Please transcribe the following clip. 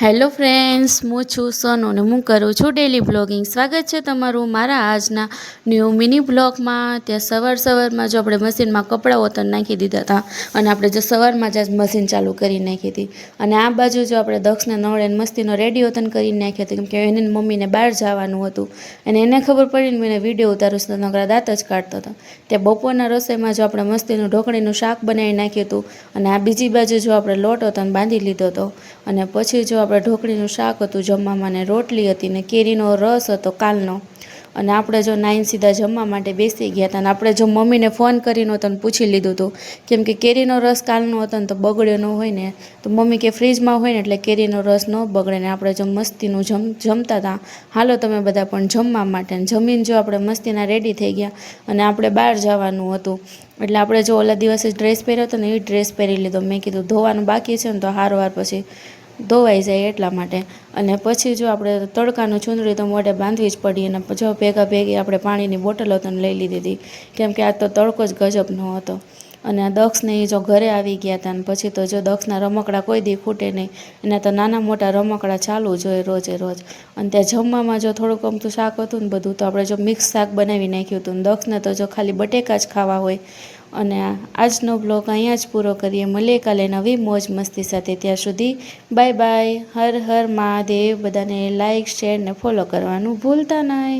Hello friends, હું છું સોનુ અને હું કરું છું ડેલી બ્લોગિંગ. સ્વાગત છે તમારું મારા આજના ન્યૂ મિની બ્લોગમાં. ત્યાં સવારમાં જો આપણે મશીનમાં કપડાં ઓતર નાખી દીધા હતા અને આપણે જો સવારમાં જ મશીન ચાલુ કરી નાખી હતી. અને આ બાજુ જો આપણે દક્ષને નવડે મસ્તીનો રેડી ઓતન કરી નાખી હતી, કેમ કે એને મમ્મીને બહાર જવાનું હતું અને એને ખબર પડીને મેં વિડીયો ઉતારું છું તો નકરા દાંત જ કાઢતો હતો. ત્યાં બપોરના રસોઈમાં જો આપણે મસ્તીનું ઢોકળીનું શાક બનાવી નાખ્યું હતું અને આ બીજી બાજુ જો આપણે લોટ હતો અને બાંધી લીધો હતો. અને પછી જો આપણે ઢોકળીનું શાક હતું જમવામાં ને રોટલી હતી ને કેરીનો રસ હતો કાલનો. અને આપણે જો નાઈન સીધા જમવા માટે બેસી ગયા હતા. અને આપણે જો મમ્મીને ફોન કરીને તને પૂછી લીધું હતું, કેમ કે કેરીનો રસ કાલનો હતો ને તો બગડ્યો ન હોય ને, તો મમ્મી કે ફ્રીજમાં હોય ને એટલે કેરીનો રસ ન બગડે. ને આપણે જો મસ્તીનું જમતા હતા. હાલો તમે બધા પણ જમવા માટે. જમીન જો આપણે મસ્તીના રેડી થઈ ગયા અને આપણે બહાર જવાનું હતું. એટલે આપણે જો ઓલા દિવસે ડ્રેસ પહેર્યો હતો ને એ ડ્રેસ પહેરી લીધો. મેં કીધું ધોવાનું બાકી છે ને તો હારવાર પછી ધોવાઈ જાય એટલા માટે. અને પછી જો આપણે તડકાનું ચૂંદડી તો મોઢે બાંધવી જ પડી. અને જો ભેગી આપણે પાણીની બોટલ હતો ને લઈ લીધી હતી, કેમ કે આ તો તડકો જ ગજબનો હતો. અને દક્ષને એ જો ઘરે આવી ગયા હતા. અને પછી તો જો દક્ષના રમકડા કોઈ દી ખૂટે નહીં, એના તો નાના મોટા રમકડા ચાલુ જ હોય રોજે રોજ. અને ત્યાં જમવામાં જો થોડુંક અમથું શાક હતું ને બધું, તો આપણે જો મિક્સ શાક બનાવી નાખ્યું હતું. દક્ષને તો જો ખાલી બટેકા જ ખાવા હોય. અને આજનો બ્લોગ અહીંયા જ પૂરો કરીએ. મળીએ કાલે નવી મોજ મસ્તી સાથે. ત્યાં સુધી બાય બાય. હર હર મહાદેવ. બધાને લાઇક શેર ને ફોલો કરવાનું ભૂલતા નહીં.